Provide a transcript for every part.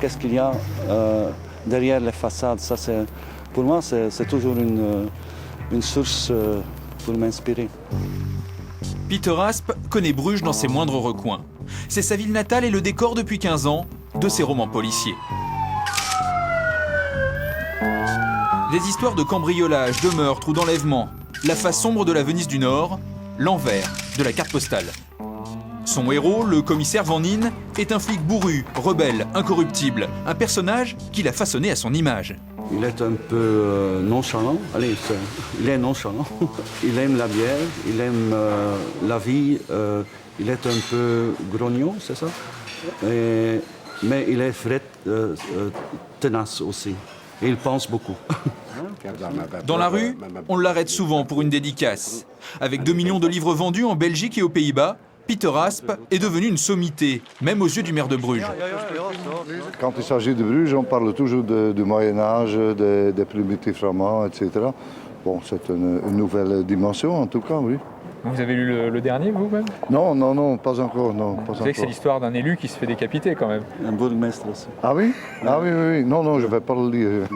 qu'est-ce qu'il y a derrière les façades. Ça, pour moi, c'est toujours une source pour m'inspirer. Peter Asp connaît Bruges dans ses moindres recoins. C'est sa ville natale et le décor depuis 15 ans de ses romans policiers. Des histoires de cambriolage, de meurtres ou d'enlèvement. La face sombre de la Venise du Nord, l'envers de la carte postale. Son héros, le commissaire Van Nin, est un flic bourru, rebelle, incorruptible. Un personnage qu'il a façonné à son image. Il est un peu nonchalant. Allez, il est nonchalant. Il aime la bière, il aime la vie. Il est un peu grognon, c'est ça? Mais il est vrai, tenace aussi. Et il pense beaucoup. Dans la rue, on l'arrête souvent pour une dédicace. Avec 2 millions de livres vendus en Belgique et aux Pays-Bas, Peter Asp est devenu une sommité, même aux yeux du maire de Bruges. Quand il s'agit de Bruges, on parle toujours du Moyen-Âge, des primitifs romans, etc. Bon, c'est une nouvelle dimension, en tout cas, oui. Vous avez lu le dernier, vous-même? Non, pas encore, non. Vous savez que c'est l'histoire d'un élu qui se fait décapiter, quand même. Un bourgmestre aussi. Ah oui? Ah oui. Non, je ne vais pas le lire.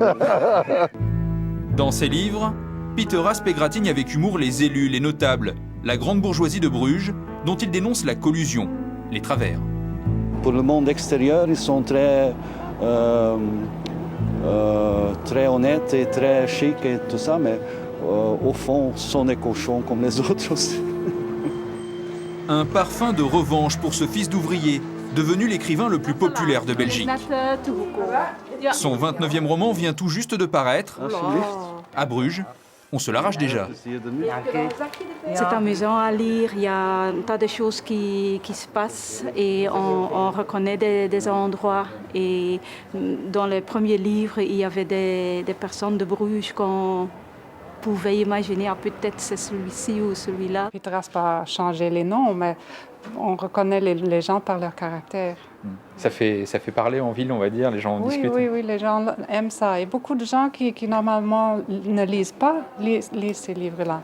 Dans ses livres, Peter Asp égratigne avec humour les élus, les notables, la grande bourgeoisie de Bruges, dont il dénonce la collusion, les travers. Pour le monde extérieur, ils sont très honnêtes et très chics et tout ça, mais au fond, ce sont des cochons comme les autres aussi. Un parfum de revanche pour ce fils d'ouvrier, devenu l'écrivain le plus populaire de Belgique. Son 29e roman vient tout juste de paraître. À Bruges, on se l'arrache déjà. C'est amusant à lire, il y a un tas de choses qui se passent et on reconnaît des endroits. Et dans les premiers livres, il y avait des personnes de Bruges qu'on pouvait imaginer, peut-être c'est celui-ci ou celui-là. Peter Asp a changé les noms, mais on reconnaît les gens par leur caractère. Ça fait parler en ville, on va dire, les gens en discutent. Oui, les gens aiment ça. Et beaucoup de gens qui normalement ne lisent pas, lisent ces livres-là.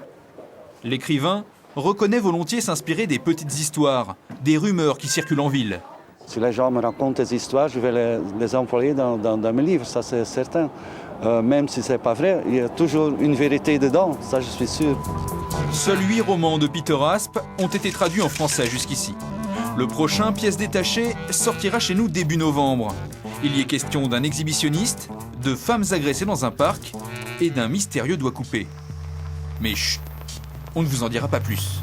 L'écrivain reconnaît volontiers s'inspirer des petites histoires, des rumeurs qui circulent en ville. Si les gens me racontent des histoires, je vais les employer dans mes livres, ça c'est certain. Même si ce n'est pas vrai, il y a toujours une vérité dedans, ça je suis sûr. Seuls 8 romans de Peter Asp ont été traduits en français jusqu'ici. Le prochain, Pièces détachées, sortira chez nous début novembre. Il y est question d'un exhibitionniste, de femmes agressées dans un parc et d'un mystérieux doigt coupé. Mais chut, on ne vous en dira pas plus.